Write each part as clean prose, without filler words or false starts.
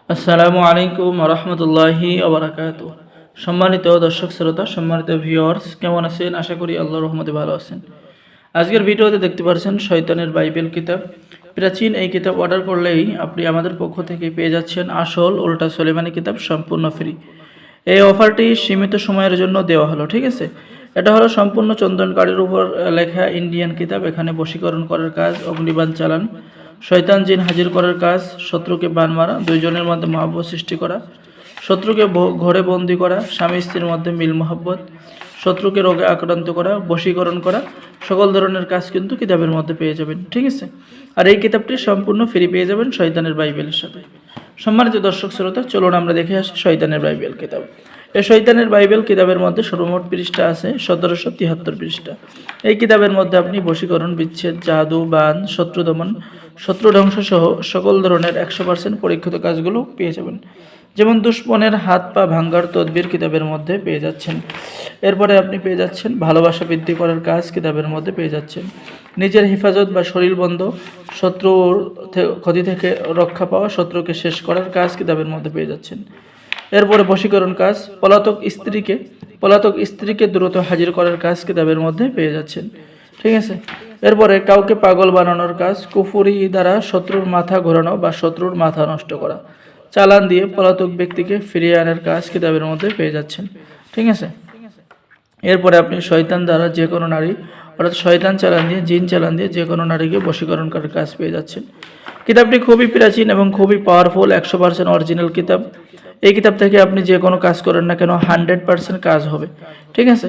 আসসালামু আলাইকুম রহমতুল্লাহি ওবারাকাতুহু। সম্মানিত দর্শক শ্রোতা, সম্মানিত ভিউয়ার্স, কেমন আছেন? আশা করি আল্লাহর রহমতে ভালো আছেন। আজকের ভিডিওতে দেখতে পাচ্ছেন শয়তানের বাইবেল কিতাব। প্রাচীন এই কিতাব অর্ডার করলেই আপনি আমাদের পক্ষ থেকে পেয়ে যাচ্ছেন আসল উল্টা সুলেমানি কিতাব সম্পূর্ণ ফ্রি। এই অফারটি সীমিত সময়ের জন্য দেওয়া হলো, ঠিক আছে? এটা হলো সম্পূর্ণ চন্দন কাঠের উপর লেখা ইন্ডিয়ান কিতাব। এখানে বশীকরণ করার কাজ, অগ্নিবাণ চালান, শয়তান জিন হাজির করার কাজ, শত্রুকে বান মারা, দুইজনের মধ্যে মহাব্বত সৃষ্টি করা, শত্রুকে ঘরে বন্দি করা, স্বামী স্ত্রীর মধ্যে মিল মহাব্বত, শত্রুকে রোগে আক্রান্ত করা, বশীকরণ করা, সকল ধরনের কাজ কিন্তু কিতাবের মধ্যে পেয়ে যাবেন, ঠিক আছে? আর এই কিতাবটি সম্পূর্ণ ফ্রি পেয়ে যাবেন শয়তানের বাইবেলের সাথে। সম্মানিত দর্শক শ্রোতা, চলুন আমরা দেখে আসি শয়তানের বাইবেল কিতাব। এই শয়তানের বাইবেল কিতাবের মধ্যে সর্বমোট পৃষ্ঠা আছে 1773 পৃষ্ঠা। এই কিতাবের মধ্যে আপনি বশীকরণ, বিচ্ছেদ, জাদু, বান, শত্রু দমন, শত্রু ধ্বংস সহ সকল ধরনের 100% পরীক্ষিত কাজগুলো পেয়ে যাবেন। যেমন দুশ্মনের হাত পা ভাঙ্গার তদবির কিতাবের মধ্যে পেয়ে যাচ্ছেন। এরপরে আপনি পেয়ে যাচ্ছেন ভালোবাসা বৃদ্ধি করার কাজ কিতাবের মধ্যে পেয়ে যাচ্ছেন। নিজের হেফাজত বা শরীর বন্ধ, শত্রুর ক্ষতি থেকে রক্ষা পাওয়া, শত্রুকে শেষ করার কাজ কিতাবের মধ্যে পেয়ে যাচ্ছেন। এরপরে বশীকরণ কাজ, পলাতক স্ত্রীকে দ্রুত হাজির করার কাজ কিতাবের মধ্যে পেয়ে যাচ্ছেন, ঠিক আছে? এরপরে কাউকে পাগল বানানোর কাজ, কুফরি দ্বারা শত্রুর মাথা ঘোরানো বা শত্রুর মাথা নষ্ট করা, চালান দিয়ে পলাতক ব্যক্তিকে ফিরিয়ে আনার কাজ কিতাবের মধ্যে পেয়ে যাচ্ছেন, ঠিক আছে? এরপরে আপনি শয়তান দ্বারা যে কোনো নারী, অর্থাৎ শয়তান চালান দিয়ে, জিন চালান দিয়ে যে কোনো নারীকে বশীকরণ করার কাজ পেয়ে যাচ্ছেন। কিতাবটি খুবই প্রাচীন এবং খুবই পাওয়ারফুল, 100% অরিজিনাল কিতাব। এই কিতাব থেকে আপনি যে কোনো কাজ করেন না কেন 100% কাজ হবে, ঠিক আছে?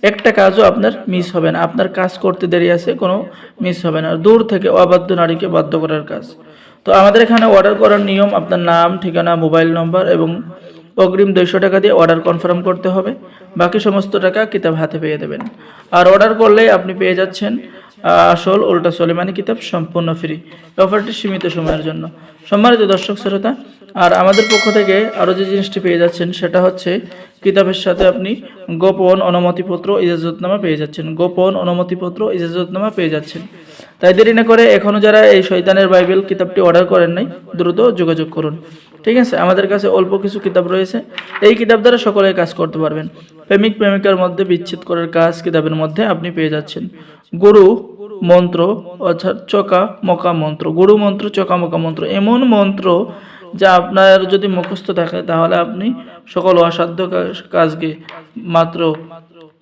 একটা কাজও আপনার মিস হবে না। আপনার কাজ করতে দেরি আছে, কোনো মিস হবে না। দূর থেকে অবাধ্য নারীকে বাধ্য করার কাজ। তো আমাদের এখানে অর্ডার করার নিয়ম, আপনার নাম, ঠিকানা, মোবাইল নম্বর এবং অগ্রিম 200 টাকা দিয়ে অর্ডার কনফার্ম করতে হবে। বাকি সমস্ত টাকা কিতাব হাতে পেয়ে দেবেন। আর অর্ডার করলেই আপনি পেয়ে যাচ্ছেন আসল উল্টা সুলেমানি কিতাব সম্পূর্ণ ফ্রি। অফারটি সীমিত সময়ের জন্য। সম্মানিত দর্শক শ্রোতা, আর আমাদের পক্ষ থেকে আরও যে জিনিসটি পেয়ে যাচ্ছেন সেটা হচ্ছে কিতাবের সাথে আপনি গোপন অনুমতিপত্র, ইজাজতনামা পেয়ে যাচ্ছেন। গোপন অনুমতিপত্র, ইজাজতনামা পেয়ে যাচ্ছেন। তাই দেরি না করে এখনও যারা এই শয়তানের বাইবেল কিতাবটি অর্ডার করেন নাই, দ্রুত যোগাযোগ করুন, ঠিক আছে? আমাদের কাছে অল্প কিছু কিতাব রয়েছে। এই কিতাব দ্বারা সকলে কাজ করতে পারবেন। প্রেমিক প্রেমিকার মধ্যে বিচ্ছেদ করার কাজ কিতাবের মধ্যে আপনি পেয়ে যাচ্ছেন। গুরু মন্ত্র, অর্থাৎ চকা মকা মন্ত্র, গুরু মন্ত্র, চকা মকা মন্ত্র, এমন মন্ত্র যা আপনার যদি মুখস্থ থাকে তাহলে আপনি সকল অসাধ্য কাজকে মাত্র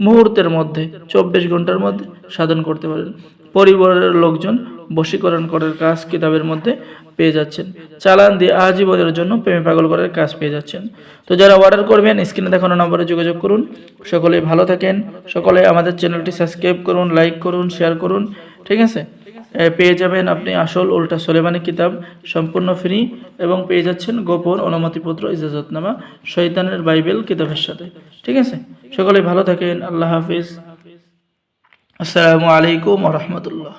মুহূর্তের মধ্যে, 24 ঘন্টার মধ্যে সাধন করতে পারেন। পরিবারের লোকজন বশীকরণ করার কাজ কিতাবের মধ্যে পেয়ে যাচ্ছেন। চালান দিয়ে আজীবনের জন্য প্রেমে পাগল করার কাজ পেয়ে যাচ্ছেন। তো যারা অর্ডার করবেন স্ক্রিনে দেখানো নম্বরে যোগাযোগ করুন। সকলেই ভালো থাকেন। সকলে আমাদের চ্যানেলটি সাবস্ক্রাইব করুন, লাইক করুন, শেয়ার করুন, ঠিক আছে? পেয়ে যাবেন আপনি আসল উল্টা সুলেমানি কিতাব সম্পূর্ণ ফ্রি এবং পেয়ে যাচ্ছেন গোপন অনুমতিপত্র, ইজাজতনামা শয়তানের বাইবেল কিতাবের সাথে, ঠিক আছে? সকলে ভালো থাকেন। আল্লাহ হাফিজ। আসসালামু আলাইকুম ওয়া রাহমাতুল্লাহ।